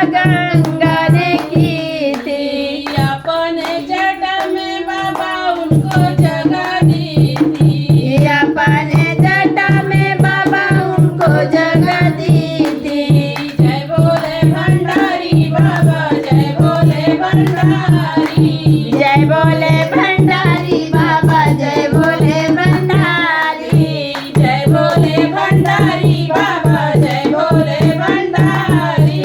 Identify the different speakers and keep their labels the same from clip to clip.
Speaker 1: गंगा ने की थी।
Speaker 2: अपने जट में बाबा उनको जगह दी थी।
Speaker 1: अपने जटा में बाबा उनको जगह दी थी।
Speaker 2: जय बोले भंडारी बाबा, जय बोले भंडारी।
Speaker 1: जय बोले भंडारी बाबा, जय बोले भंडारी।
Speaker 2: जय बोले भंडारी बाबा, जय बोले भंडारी।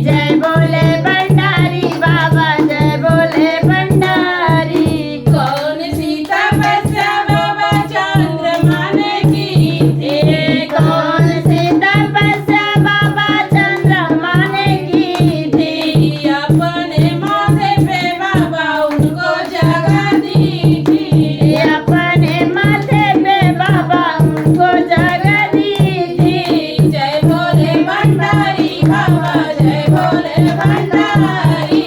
Speaker 1: जय बोले भंडारी बाबा, जय बोले भंडारी।
Speaker 2: कौन सी तपस्या बाबा चंद्रमा ने की थी।
Speaker 1: कौन सी तपस्या बाबा चंद्रमा ने की थी।
Speaker 2: अपने माथे पे बाबा उनको जगह दी थी।
Speaker 1: अपने माथे पे बाबा उनको जगह दी थी।
Speaker 2: जय बोले भंडारी बाबा, जय बोले भंडारी।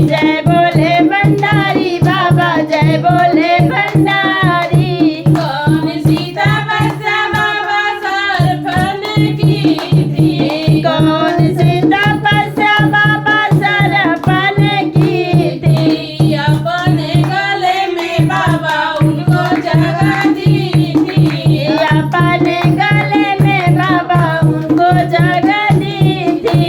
Speaker 1: जय बोले भंडारी बाबा, जय बोले भंडारी।
Speaker 2: कौन सी तपस्या बाबा सर्प ने की थी।
Speaker 1: कौन सी तपस्या बाबा सरप ने की थी।
Speaker 2: अपने गले में बाबा उनको जगह दी थी।
Speaker 1: अपने गले में बाबा उनको जगह दी थी।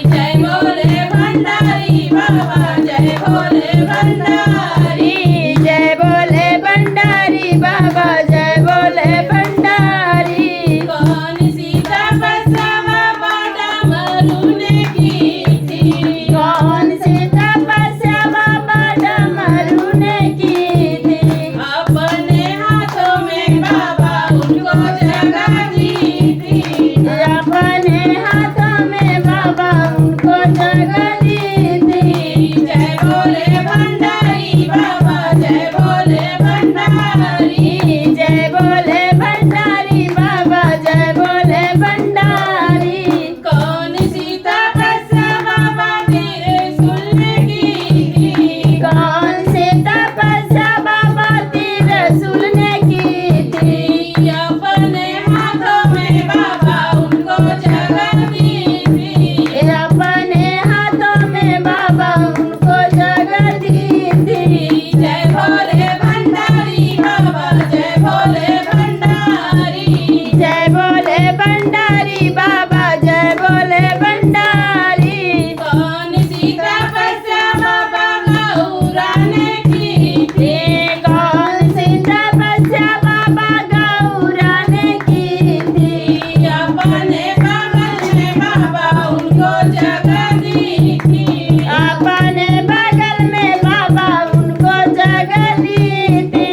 Speaker 2: जय बोले भंडारी बाबा, जय बोले भंडारी।
Speaker 1: जय बोले भंडारी बाबा, जय बोले भंडारी।
Speaker 2: कौन सी तपस्या बाबा डमरू ने की थी।
Speaker 1: कौन सी तपस्या बाबा डमरू ने की थी।
Speaker 2: अपने हाथों में बाबा उनको जगह दी थी।
Speaker 1: अपने हाथों में बाबा उनको जगह दी थी।
Speaker 2: जय बोले भंडारी बाबा, जय बोले भंडारी।
Speaker 1: जय बोले भंडारी बाबा, जय बोले भंडारी।
Speaker 2: कौन सी तपस्या बाबा त्रिशूल ने की थी।
Speaker 1: कौन सी तपस्या बाबा त्रिशूल ने की थी।
Speaker 2: अपने हाथों में बाबा उनको जगह दी थी।
Speaker 1: अपने हाथों में बाबा उनको जगह दी थी।
Speaker 2: जय बोले भंडारी बाबा, जय बोले भंडारी।
Speaker 1: जय बोले भंडारी बाबा, जय बोले भंडारी।
Speaker 2: कौन सी तपस्या बाबा गौरा ने की थी।
Speaker 1: कौन सी तपस्या बाबा गौरा ने की थी।
Speaker 2: अपने बगल में बाबा उनको जगह दी थी।
Speaker 1: अपने बगल में बाबा उनको जगह दी थी।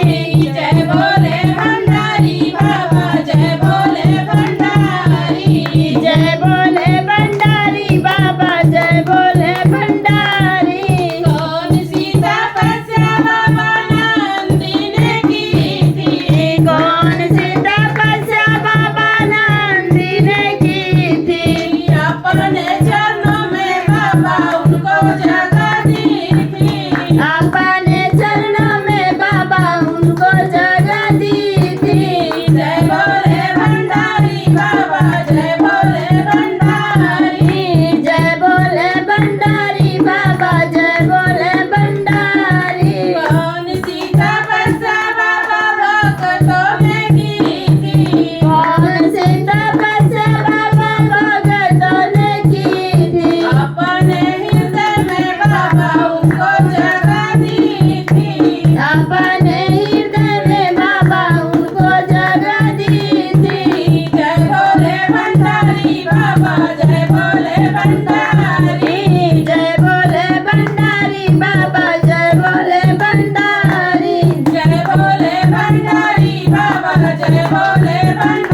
Speaker 2: जय बोले भंडारी बाबा, जय बोले भंडारी।
Speaker 1: जय बोले भंडारी बाबा, जय बोले भंडारी।
Speaker 2: कौन सी तपस्या बाबा नंदी ने की थी।
Speaker 1: कौन सी तपस्या बाबा नंदी ने की थी।
Speaker 2: अपने चरणों में बाबा उनको जगह दी थी।
Speaker 1: अपने चरणों में बाबा उनको जगह दी थी।
Speaker 2: जय बोले भंडारी बाबा, जय बोले भंडारी।
Speaker 1: जय बोले भंडारी बाबा, जय बोले भंडारी।
Speaker 2: कौन सी तपस्या बाबा भक्तों ने की थी।
Speaker 1: कौन सी तपस्या बाबा भगतों ने की थी।
Speaker 2: अपने हृदय में बाबा उनको जगह दी थी।
Speaker 1: अपने हृदय में बाबा उनको जगह दी थी।
Speaker 2: जय बोले भंडारी बाबा, जय बोले भंडारी।
Speaker 1: जय बोले भंडारी बाबा, जय बोले भंडारी।
Speaker 2: जय बोले भंडारी बाबा, जय बोले भंडारी।